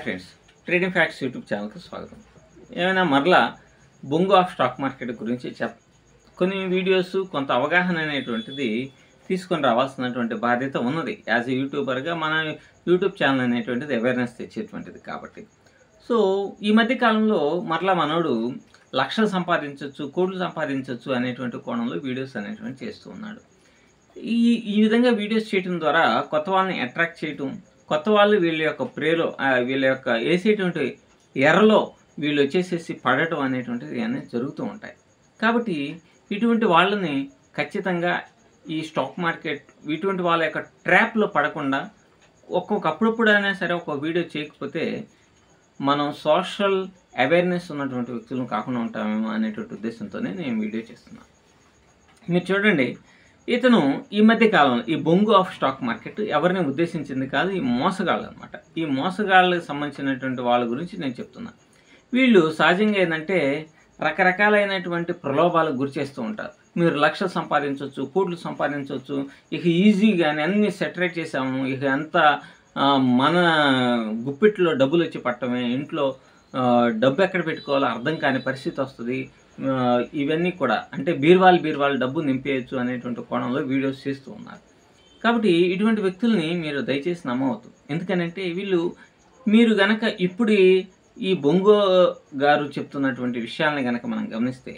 Friends, trading facts YouTube ఛానల్కి స్వాగతం. ఏమైనా మరలా బొంగు ఆఫ్ స్టాక్ మార్కెట్ గురించి కొన్ని వీడియోస్ కొంత అవగాహన అనేటువంటిది తీసుకొని రావాల్సినటువంటి బాధ్యత ఉన్నది. యాజ్ ఎ యూట్యూబర్గా మన యూట్యూబ్ ఛానల్ అనేటువంటిది అవేర్నెస్ తెచ్చేటువంటిది కాబట్టి. సో ఈ మధ్య కాలంలో మరలా మనోడు లక్షలు సంపాదించవచ్చు, కోట్లు సంపాదించవచ్చు అనేటువంటి కోణంలో వీడియోస్ అనేటువంటి చేస్తూ ఉన్నాడు. ఈ విధంగా వీడియోస్ చేయడం ద్వారా కొత్త వాళ్ళని అట్రాక్ట్ చేయటం, కొత్త వాళ్ళు వీళ్ళ యొక్క ప్రేలో వీళ్ళ యొక్క వేసేటువంటి ఎర్రలో వీళ్ళు వచ్చేసేసి పడటం అనేటువంటిది అన్నీ జరుగుతూ ఉంటాయి. కాబట్టి ఇటువంటి వాళ్ళని ఖచ్చితంగా ఈ స్టాక్ మార్కెట్ ఇటువంటి వాళ్ళ యొక్క ట్రాప్లో పడకుండా అప్పుడప్పుడు అయినా సరే ఒక వీడియో చేయకపోతే మనం సోషల్ అవేర్నెస్ ఉన్నటువంటి వ్యక్తులను కాకుండా ఉంటామేమో అనేటువంటి ఉద్దేశంతోనే నేను వీడియో చేస్తున్నాను. మీరు చూడండి, ఇతను ఈ మధ్య కాలంలో ఈ బొంగు ఆఫ్ స్టాక్ మార్కెట్ ఎవరిని ఉద్దేశించింది కాదు, ఈ మోసగాళ్ళు అనమాట. ఈ మోసగాళ్ళకి సంబంధించినటువంటి వాళ్ళ గురించి నేను చెప్తున్నాను. వీళ్ళు సహజంగా ఏంటంటే రకరకాలైనటువంటి ప్రలోభాలకు గురి చేస్తూ ఉంటారు. మీరు లక్షలు సంపాదించవచ్చు, కోట్లు సంపాదించవచ్చు, ఇక ఈజీగానే అన్ని సెటరేట్ చేసాము, ఇక అంతా మన గుప్పిట్లో డబ్బులు వచ్చి పట్టమే, ఇంట్లో డబ్బు ఎక్కడ పెట్టుకోవాలో అర్థం కాని పరిస్థితి వస్తుంది, ఇవన్నీ కూడా అంటే బీర్వాలు డబ్బు నింపేయచ్చు అనేటువంటి కోణంలో వీడియోస్ చేస్తూ ఉన్నారు. కాబట్టి ఇటువంటి వ్యక్తుల్ని మీరు దయచేసి నమ్మవద్దు. ఎందుకనంటే మీరు గనక ఇప్పుడు ఈ బొంగు గారు చెప్తున్నటువంటి విషయాలను గనక మనం గమనిస్తే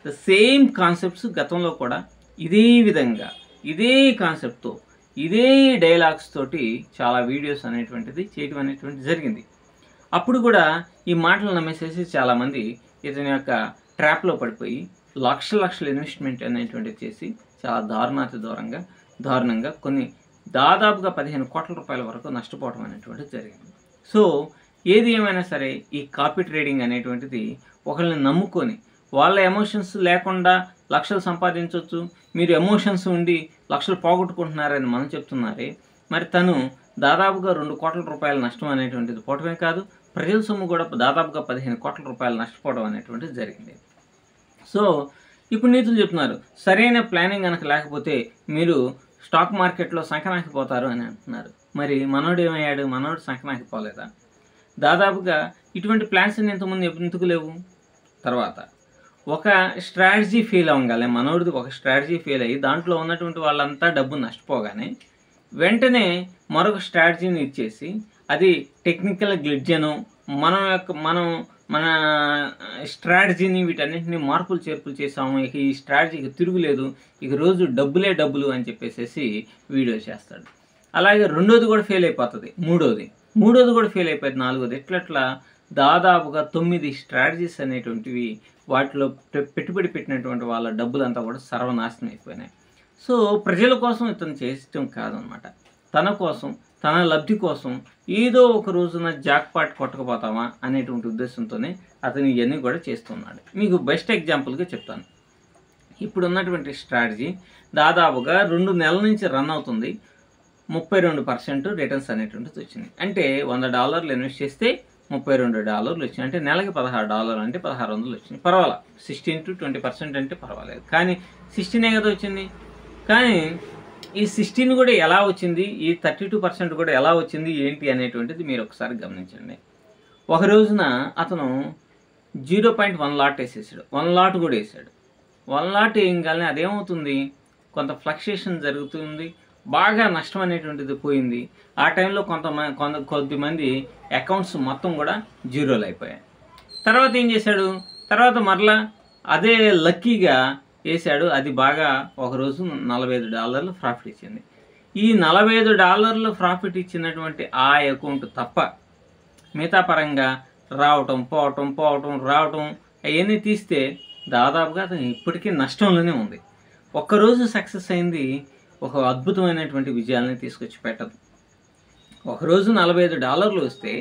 ద సేమ్ కాన్సెప్ట్స్ గతంలో కూడా ఇదే విధంగా ఇదే కాన్సెప్ట్తో ఇదే డైలాగ్స్ తోటి చాలా వీడియోస్ అనేటువంటిది చేయడం అనేటువంటిది జరిగింది. అప్పుడు కూడా ఈ మాటలు నమ్మేసేసి చాలామంది ఇతని యొక్క ట్రాప్లో పడిపోయి లక్షల ఇన్వెస్ట్మెంట్ అనేటువంటిది చేసి చాలా దారుణంగా కొన్ని దాదాపుగా 15 కోట్ల రూపాయల వరకు నష్టపోవడం అనేటువంటిది జరిగింది. సో ఏది ఏమైనా సరే ఈ కాపీ ట్రేడింగ్ అనేటువంటిది ఒకళ్ళని నమ్ముకొని వాళ్ళ ఎమోషన్స్ లేకుండా లక్షలు సంపాదించవచ్చు, మీరు ఎమోషన్స్ ఉండి లక్షలు పోగొట్టుకుంటున్నారని మనం చెప్తున్నారే, మరి తను దాదాపుగా 2 కోట్ల రూపాయల నష్టం అనేటువంటిది పోవటమే కాదు, ప్రజల సొమ్ము కూడా దాదాపుగా 15 కోట్ల రూపాయలు నష్టపోవడం అనేటువంటిది జరిగింది. సో ఇప్పుడు నీతులు చెప్తున్నారు, సరైన ప్లానింగ్ కనుక లేకపోతే మీరు స్టాక్ మార్కెట్లో సంకనాకిపోతారు అని అంటున్నారు. మరి మనోడు ఏమయ్యాడు? మనోడు సంకనాకిపోలేదా? దాదాపుగా ఇటువంటి ప్లాన్స్ ఇంతకుముందు ఎందుకు లేవు? తర్వాత ఒక స్ట్రాటజీ ఫెయిల్ అవ్వగానే మనోడిది ఒక స్ట్రాటజీ ఫెయిల్ అయ్యి దాంట్లో ఉన్నటువంటి వాళ్ళంతా డబ్బు నష్టపోగానే వెంటనే మరొక స్ట్రాటజీని ఇచ్చేసి అది టెక్నికల్ గ్లిడ్జను మన స్ట్రాటజీని వీటన్నింటినీ మార్పులు చేర్పులు చేసాము, ఇక ఈ స్ట్రాటజీకి తిరుగులేదు, ఇక రోజు డబ్బులు అని చెప్పేసి వీడియో చేస్తాడు. అలాగే రెండోది కూడా ఫెయిల్ అయిపోతుంది, మూడోది కూడా ఫెయిల్ అయిపోయింది, నాలుగోది ఇట్లా దాదాపుగా 9 స్ట్రాటజీస్ అనేటువంటివి వాటిలో పెట్టుబడి పెట్టినటువంటి వాళ్ళ డబ్బులంతా కూడా సర్వనాశనం అయిపోయినాయి. సో ప్రజల కోసం ఇతను చేయటం కాదనమాట, తన కోసం తన లబ్ధి కోసం ఏదో ఒక రోజున జాక్పాట్ కొట్టకపోతామా అనేటువంటి ఉద్దేశంతోనే అతను ఇవన్నీ కూడా చేస్తున్నాడు. మీకు బెస్ట్ ఎగ్జాంపుల్గా చెప్తాను. ఇప్పుడు ఉన్నటువంటి స్ట్రాటజీ దాదాపుగా 2 నెలల నుంచి రన్ అవుతుంది, 32% రిటర్న్స్ అనేటువంటిది వచ్చింది. అంటే $100 ఇన్వెస్ట్ చేస్తే $32 వచ్చింది, అంటే నెలకి $16 అంటే $1600 వచ్చింది. పర్వాలేదు, 16 to 20% అంటే పర్వాలేదు. కానీ 16 కదా వచ్చింది. కానీ ఈ 16 కూడా ఎలా వచ్చింది, ఈ 32% కూడా ఎలా వచ్చింది ఏంటి అనేటువంటిది మీరు ఒకసారి గమనించండి. ఒక రోజున అతను 0.1 లాట్ వేసేసాడు, 1 లాట్ కూడా వేసాడు. 1 లాట్ వేయగానే అదేమవుతుంది, కొంత ఫ్లక్చుయేషన్ జరుగుతుంది, బాగా నష్టం అనేటువంటిది పోయింది. ఆ టైంలో కొద్దిమంది అకౌంట్స్ మొత్తం కూడా జీరోలు అయిపోయాయి. తర్వాత ఏం చేశాడు, తర్వాత మరలా అదే లక్కీగా వేసాడు, అది బాగా ఒకరోజు $45 ప్రాఫిట్ ఇచ్చింది. ఈ $45 ప్రాఫిట్ ఇచ్చినటువంటి ఆ అకౌంట్ తప్ప మిగతా పరంగా రావటం అవన్నీ తీస్తే దాదాపుగా అతను ఇప్పటికీ నష్టంలోనే ఉంది. ఒక్కరోజు సక్సెస్ అయింది ఒక అద్భుతమైనటువంటి విజయాలని తీసుకొచ్చి పెట్టదు. ఒకరోజు $45 వస్తే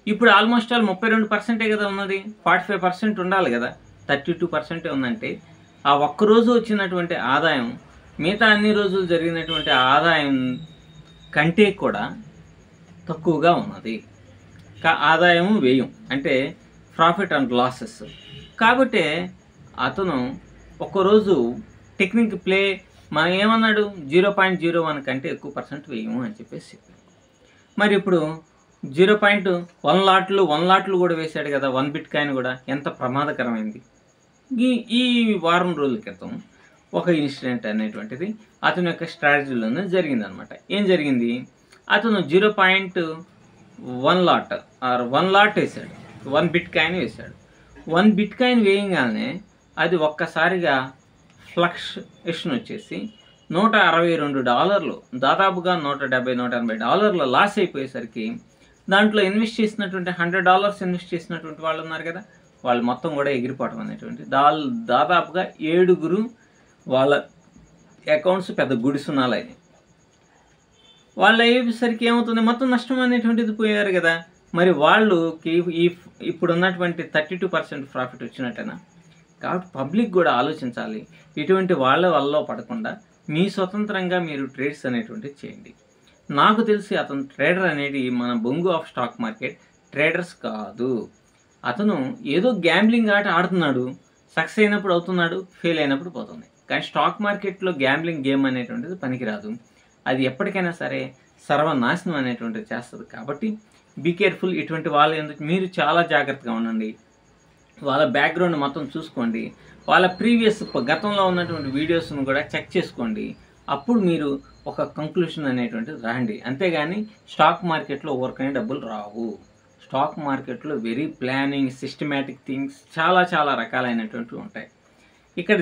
ఇప్పుడు ఆల్మోస్ట్ 32% కదా ఉన్నది, 45% ఉండాలి కదా, 32% ఉందంటే ఆ ఒక్కరోజు వచ్చినటువంటి ఆదాయం మిగతా అన్ని రోజులు జరిగినటువంటి ఆదాయం కంటే కూడా తక్కువగా ఉన్నది. ఆదాయం వ్యయం అంటే ప్రాఫిట్ అండ్ లాసెస్. కాబట్టి అతను ఒక్కరోజు టెక్నిక్ ప్లే మనం ఏమన్నాడు, 0.01 కంటే ఎక్కువ % వేయము అని చెప్పేసి. మరి ఇప్పుడు 0.1 లాట్లు కూడా వేశాడు కదా 1 బిట్ కాయిన్ కూడా. ఎంత ప్రమాదకరమైంది. ఈ ఈ వారం రోజుల క్రితం ఒక ఇన్సిడెంట్ అనేటువంటిది అతని యొక్క స్ట్రాటజీలోనే జరిగిందనమాట. ఏం జరిగింది, అతను 0.1 లాట్ ఆర్ 1 లాట్ వేశాడు, 1 బిట్ కాయిన్ వేశాడు. 1 బిట్ కాయిన్ వేయగానే అది ఒక్కసారిగా ఫ్లక్చుయేషన్ వచ్చేసి $162, దాదాపుగా $170-180 లాస్ అయిపోయేసరికి దాంట్లో ఇన్వెస్ట్ చేసినటువంటి $100 ఇన్వెస్ట్ చేసినటువంటి వాళ్ళు ఉన్నారు కదా, వాళ్ళు మొత్తం కూడా ఎగిరిపోవడం అనేటువంటి దాదాపుగా 7 వాళ్ళ అకౌంట్స్ పెద్ద గుడిసున్నాలు అయినాయి. వాళ్ళు అయ్యేసరికి ఏమవుతుంది, మొత్తం నష్టం అనేటువంటిది పోయారు కదా. మరి వాళ్ళకి ఇప్పుడు ఉన్నటువంటి 32% ప్రాఫిట్ వచ్చినట్టేనా? కాబట్టి పబ్లిక్ కూడా ఆలోచించాలి. ఇటువంటి వాళ్ళ వల్ల పడకుండా మీ స్వతంత్రంగా మీరు ట్రేడ్స్ అనేటువంటివి చేయండి. నాకు తెలిసి అతను ట్రేడర్ అనేది మన బొంగు ఆఫ్ స్టాక్ మార్కెట్ ట్రేడర్స్ కాదు. అతను ఏదో గ్యాంబ్లింగ్ ఆట ఆడుతున్నాడు, సక్సెస్ అయినప్పుడు అవుతున్నాడు, ఫెయిల్ అయినప్పుడు పోతుంది. కానీ స్టాక్ మార్కెట్లో గ్యాంబ్లింగ్ గేమ్ అనేటువంటిది పనికిరాదు. అది ఎప్పటికైనా సరే సర్వనాశనం అనేటువంటిది చేస్తుంది. కాబట్టి బీ కేర్ఫుల్. ఇటువంటి వాళ్ళు ఎందుకు మీరు చాలా జాగ్రత్తగా ఉండండి. వాళ్ళ బ్యాక్గ్రౌండ్ మొత్తం చూసుకోండి. వాళ్ళ గతంలో ఉన్నటువంటి వీడియోస్ను కూడా చెక్ చేసుకోండి. అప్పుడు మీరు ఒక కంక్లూషన్ అనేటువంటిది రాండి. అంతేగాని స్టాక్ మార్కెట్లో ఊరికనే డబ్బులు రావు. స్టాక్ మార్కెట్లో వెరీ ప్లానింగ్, సిస్టమేటిక్ థింగ్స్ చాలా రకాలైనటువంటివి ఉంటాయి. ఇక్కడ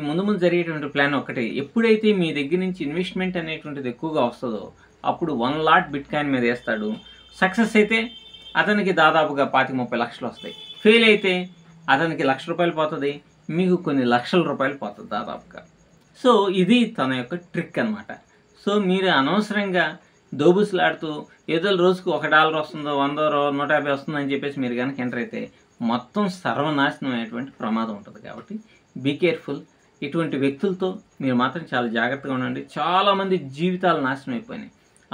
ముందు జరిగేటువంటి ప్లాన్ ఒకటే. ఎప్పుడైతే మీ దగ్గర నుంచి ఇన్వెస్ట్మెంట్ అనేటువంటిది ఎక్కువగా వస్తుందో అప్పుడు 1 లాట్ బిట్ కాయిన్ మీద వేస్తాడు. సక్సెస్ అయితే అతనికి దాదాపుగా 25-30 లక్షలు వస్తాయి. ఫెయిల్ అయితే అతనికి ₹1,00,000 పోతుంది, మీకు కొన్ని లక్షల రూపాయలు పోతుంది దాదాపుగా. సో ఇది తన యొక్క ట్రిక్ అనమాట. సో మీరు అనవసరంగా దోబుసులాడుతూ ఏదో రోజుకు $1 వస్తుందో, $100, $150 వస్తుందని చెప్పేసి మీరు కనుక ఎంటర్ అయితే మొత్తం సర్వనాశనం అయ్యేటువంటి ప్రమాదం ఉంటుంది. కాబట్టి బీ కేర్ఫుల్. ఇటువంటి వ్యక్తులతో మీరు మాత్రం చాలా జాగ్రత్తగా ఉండండి. చాలామంది జీవితాలు నాశనం అయిపోయినాయి.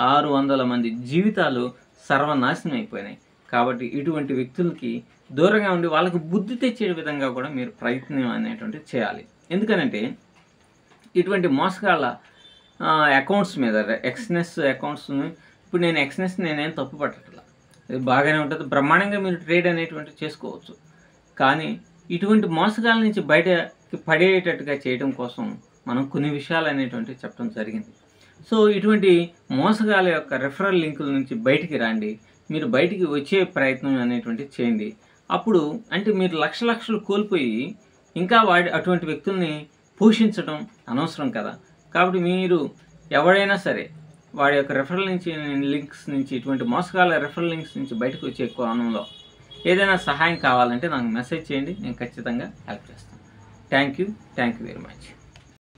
600 మంది జీవితాలు సర్వనాశనం అయిపోయినాయి. కాబట్టి ఇటువంటి వ్యక్తులకి దూరంగా ఉండి వాళ్ళకి బుద్ధి తెచ్చే విధంగా కూడా మీరు ప్రయత్నం అనేటువంటిది చేయాలి. ఎందుకనంటే ఇటువంటి మోసగాళ్ళ అకౌంట్స్ మీద ఎక్స్నెస్ అకౌంట్స్ని ఇప్పుడు నేను ఎక్స్నెస్ నేనేం తప్పు పట్టట్లా, ఇది బాగానే ఉంటుంది, బ్రహ్మాండంగా మీరు ట్రేడ్ అనేటువంటిది చేసుకోవచ్చు. కానీ ఇటువంటి మోసగాళ్ళ నుంచి బయటకి పడేటట్టుగా చేయడం కోసం మనం కొన్ని విషయాలు అనేటువంటివి చెప్పడం జరిగింది. సో ఇటువంటి మోసగాళ్ళ యొక్క రెఫరల్ లింకుల నుంచి బయటికి రండి. మీరు బయటికి వచ్చే ప్రయత్నం అనేటువంటిది చేయండి. అప్పుడు అంటే మీరు లక్షలు కోల్పోయి ఇంకా అటువంటి వ్యక్తుల్ని పోషించడం అనవసరం కదా. కాబట్టి మీరు ఎవరైనా సరే వాడి యొక్క రెఫరల్ లింక్స్ నుంచి, ఇటువంటి మోసగాళ్ళ రెఫరల్ లింక్స్ నుంచి బయటకు వచ్చే కోణంలో ఏదైనా సహాయం కావాలంటే నాకు మెసేజ్ చేయండి, నేను ఖచ్చితంగా హెల్ప్ చేస్తాను. Thank you very much.